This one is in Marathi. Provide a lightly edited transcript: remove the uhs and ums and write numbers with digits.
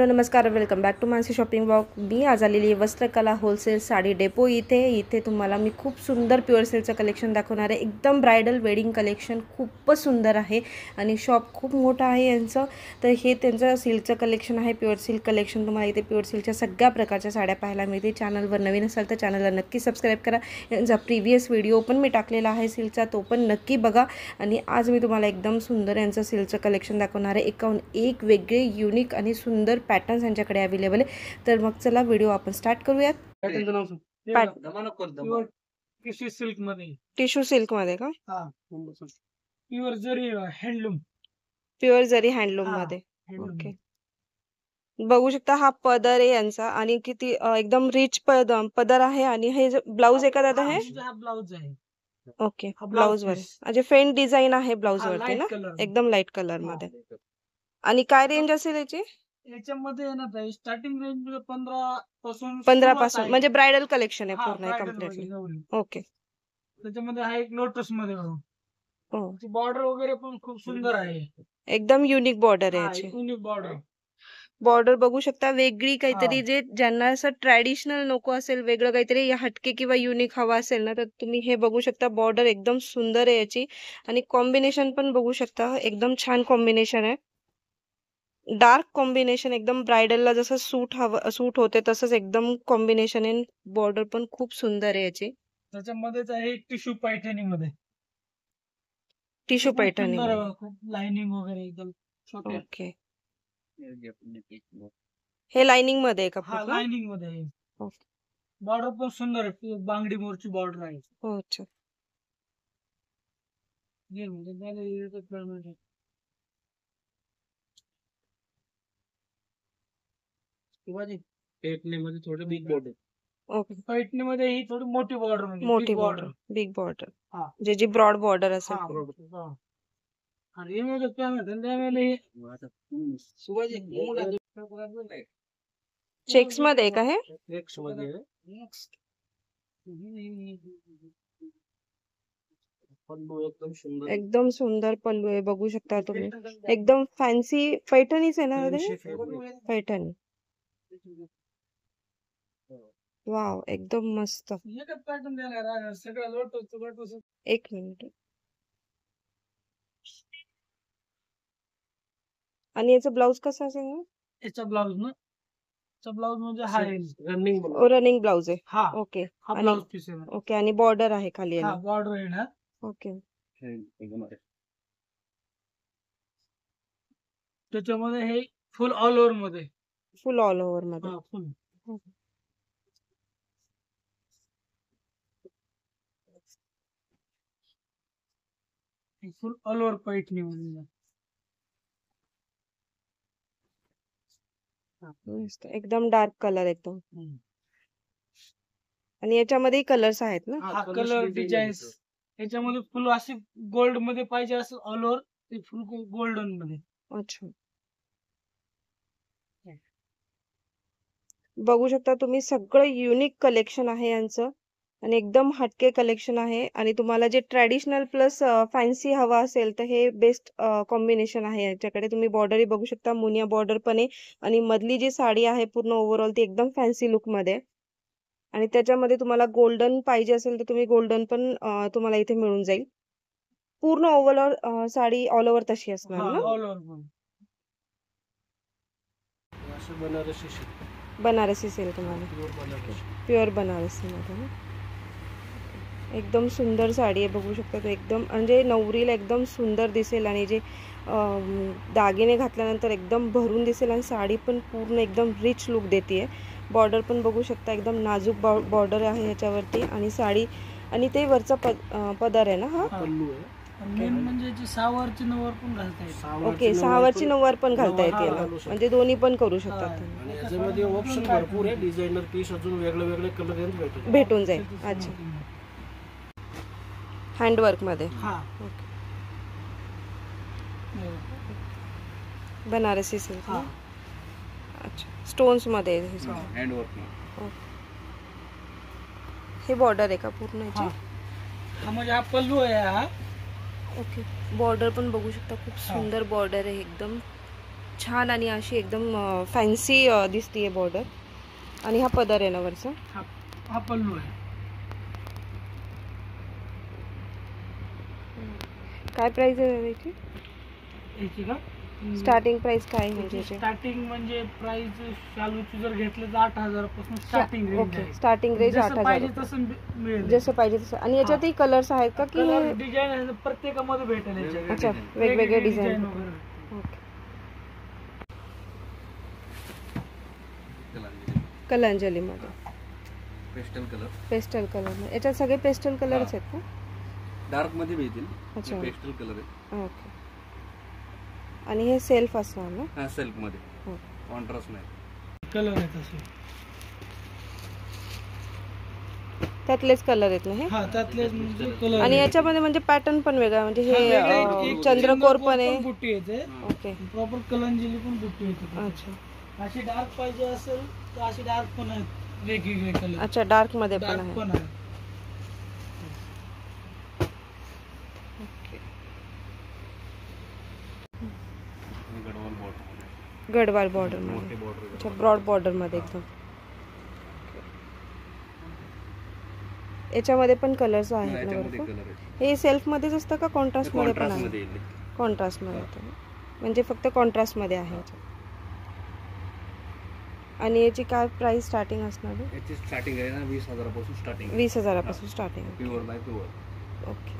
हॅलो नमस्कार, welcome back to Mansi shopping blog. मी आज आलेली आहे वस्त्रकला होलसेल साडी डेपो इथे तुम्हाला मी खूप सुंदर प्युअर सिल्कचं कलेक्शन दाखवणार आहे. एकदम ब्रायडल वेडिंग कलेक्शन खूपच सुंदर आहे आणि शॉप खूप मोठा आहे यांचं. तर हे त्यांचं सिल्कचं कलेक्शन आहे, प्युअर सिल्क कलेक्शन. तुम्हाला इथे प्युअर सिल्कच्या सगळ्या प्रकारच्या साड्या पाहायला मिळते. चॅनलवर नवीन असाल तर चॅनलला नक्की सबस्क्राईब करा. यांचा प्रिव्हियस व्हिडिओ पण मी टाकलेला आहे सिल्कचा, तो पण नक्की बघा. आणि आज मी तुम्हाला एकदम सुंदर यांचं सिल्कचं कलेक्शन दाखवणार आहे. एक वेगळे युनिक आणि सुंदर पॅटर्न्स यांच्याकडे अवेलेबल आहे. तर मग चला व्हिडिओ आपण स्टार्ट करूयात. टिश्यू सिल्क मध्ये का? प्युअर जरी हँडलूम, प्युअर जरी हँडलूम मध्ये. ओके, बघू शकता हा पदर आहे यांचा आणि किती एकदम रिच पदर आहे. आणि हे ब्लाउज आहे का दादा? हे ब्लाउज आहे. ओके, ब्लाउज वर म्हणजे फेंट डिझाईन आहे ब्लाउज वरती ना, एकदम लाईट कलर मध्ये. आणि काय रेंज असेल याची? याच्यामध्ये स्टार्टिंग रेंज 15 पासून, म्हणजे ब्रायडल कलेक्शन आहे पूर्ण कम्प्लीटली. ओके, त्याच्यामध्ये हा एक लोटस मध्ये बॉर्डर वगैरे पण खूप सुंदर आहे. एकदम युनिक बॉर्डर आहे याची. युनिक बॉर्डर बघू शकता, वेगळी काहीतरी. जे ज्यांना असं ट्रॅडिशनल नको असेल, वेगळं काहीतरी हटके किंवा युनिक हवा असेल ना, तर तुम्ही हे बघू शकता. बॉर्डर एकदम सुंदर आहे याची आणि कॉम्बिनेशन पण बघू शकता, एकदम छान कॉम्बिनेशन आहे. डार्क कॉम्बिनेशन, एकदम ब्रायडलला जसं सूट होते तसंच एकदम कॉम्बिनेशन आहे. बॉर्डर पण खूप सुंदर आहे याची. त्याच्यामध्येच आहे टिश्यू पैठणी मध्ये. टिश्यू पैठणी, लाइनिंग वगैरे एकदम छोटे. ओके, हे लाइनिंग मध्ये आहे का? हा, लाइनिंग मध्ये आहे. बॉर्डर पण सुंदर आहे, बांगडी मोरची बॉर्डर आहे. हो, अच्छा. पैठणीमध्ये थोडं बिग बॉर्डर. ओके, पैठणीमध्ये ही थोडी मोठी बॉर्डर, मोठी बॉर्डर, बिग बॉर्डर, जी ब्रॉड बॉर्डर असेल. आणि चेक्स मध्ये आहे का हे? चेक्स मध्ये एकदम सुंदर पल्लू आहे, बघू शकता तुम्ही. एकदम फॅन्सी पैठणीच आहे ना पैठणी. वाव, एकदम मस्त. एक मिनिट. आणि याचं ब्लाउज कसं असेल? याचा ब्लाउज ना, ब्लाउज म्हणजे हा रनिंग ब्लाउज आहे. ओके, ब्लाउज पीस आहे. ओके, आणि बॉर्डर आहे खाली. बॉर्डर आहे ना. ओके, त्याच्यामध्ये हे फुल ऑल ओव्हर मध्ये. फुल ऑल ओव्हर मध्ये. फुल ऑल ओव्हर पैठणी मध्ये. एकदम डार्क कलर एकदम. आणि याच्यामध्ये कलर्स आहेत ना, कलर डिझाईन्स. याच्यामध्ये फुल असे गोल्ड मध्ये पाहिजे असेल ऑल ओव्हर, ते फुल गोल्डन मध्ये. अच्छा, बघू शकता तुम्ही, सगळं युनिक कलेक्शन आहे यांचं आणि एकदम हटके कलेक्शन आहे. आणि तुम्हाला जे ट्रॅडिशनल प्लस फॅन्सी हवा असेल तर हे बेस्ट कॉम्बिनेशन आहे याच्याकडे. तुम्ही बॉर्डरही बघू शकता, मुनिया बॉर्डर पण आहे. आणि मधली जी साडी आहे पूर्ण ओव्हरऑल ती एकदम फॅन्सी लुक मध्ये. आणि त्याच्यामध्ये तुम्हाला गोल्डन पाहिजे असेल तर तुम्ही गोल्डन पण तुम्हाला इथे मिळून जाईल. पूर्ण ओव्हरऑल साडी ऑल ओव्हर तशी असणार ना. बनारसी सिल्क मध्ये, प्युअर बनारसी मध्ये. एकदम सुंदर साडी आहे, बघू शकता. तो एकदम म्हणजे नवरीला एकदम सुंदर दिसेल आणि जे दागिने घातल्यानंतर एकदम भरून दिसेल. आणि साडी पण पूर्ण एकदम रिच लुक देते. बॉर्डर पण बघू शकता, एकदम नाजूक बॉर्डर आहे ह्याच्यावरती. आणि साडी आणि ते वरचा पदर आहे ना, हा पल्लू आहे. म्हणजे सहावरची नऊवार पण घालता येते. ओके, सहावरची नऊवार पण घालता येते याला, म्हणजे दोन्ही पण करू शकतात. याच्यामध्ये ऑप्शन भरपूर आहे, डिझायनर पीस अजून वेगळे कलर भेटून जाईल. अच्छा, हँडवर्क मध्ये. बनारसी सिल्क. अच्छा, स्टोन्स मध्ये हँडवर्क. हे बॉर्डर आहे का पूर्ण याची? हा, म्हणजे हा पल्लू आहे हा. ओके, बॉर्डर पण बघू शकता, खूप सुंदर बॉर्डर आहे, एकदम छान आणि अशी एकदम फॅन्सी दिसतीये बॉर्डर. आणि हा पदर आहे ना वरचा. हा पल्लू आहे. काय प्राइस आहे याची? याची का स्टार्टिंग प्राइस काय आहे म्हणजे स्टार्टिंग म्हणजे प्राइस शालूची जर घेतलं तर 8,000 पासून स्टार्टिंग रेंज ओके. आहे. स्टार्टिंग रेंज जसं 8,000 पाहिजे तसं मिळेल. जसं पाहिजे तसं. आणि याच्यातही कलर्स आहेत का की कलर डिझाईन प्रत्येकामध्ये भेटेल याच्यात. अच्छा वेगवेगळे डिझाईन. वगैरे. ओके. कलांजली मध्ये पेस्टल कलर. याच्यात सगळे पेस्टल कलरच आहेत ना? डार्क मध्ये भेटेल. अच्छा पेस्टल कलर आहे. ओके. आणि हे सेल्फ असणार ना? हा सेल्फ मध्ये हो. कॉन्ट्रास्ट नाही. कलर आहेत असे. त्यातलेच कलर आहेत ना हे? हा त्यातले कलर. आणि याच्यामध्ये म्हणजे पॅटर्न पण वेगळा म्हणजे हे एक चंद्रकोर पण आहे. बुट्टी येते. ओके. प्रॉपर कलांजली पण बुट्टी येते. अच्छा अशी डार्क पाहिजे असेल तर अशी डार्क पण आहेत. वेगवेगळे कलर. अच्छा डार्क मध्ये पण डार्क आहे. पण आहे. गडवाल बॉर्डर मध्ये. गडवाल बॉर्डर मध्ये. मोठे बॉर्डर. अच्छा ब्रॉड बॉर्डर मध्ये एकदम. याच्यामध्ये पण कलर्स आहेत ना याच्यामध्ये बरोबर? कलर आहे. हे सेल्फ मध्येच असतं का कॉन्ट्रास्ट मध्ये पण कॉन्ट्रास्ट आहे? मध्ये येईल. कॉन्ट्रास्ट मध्ये येतं ना? म्हणजे फक्त कॉन्ट्रास्ट मध्ये आहे याच्यात. आणि याची काय प्राइस स्टार्टिंग असणार आहे? याची स्टार्टिंग आहे ना 20,000 पासून स्टार्टिंग. 20,000 पासून starting. Pure by pure. Okay.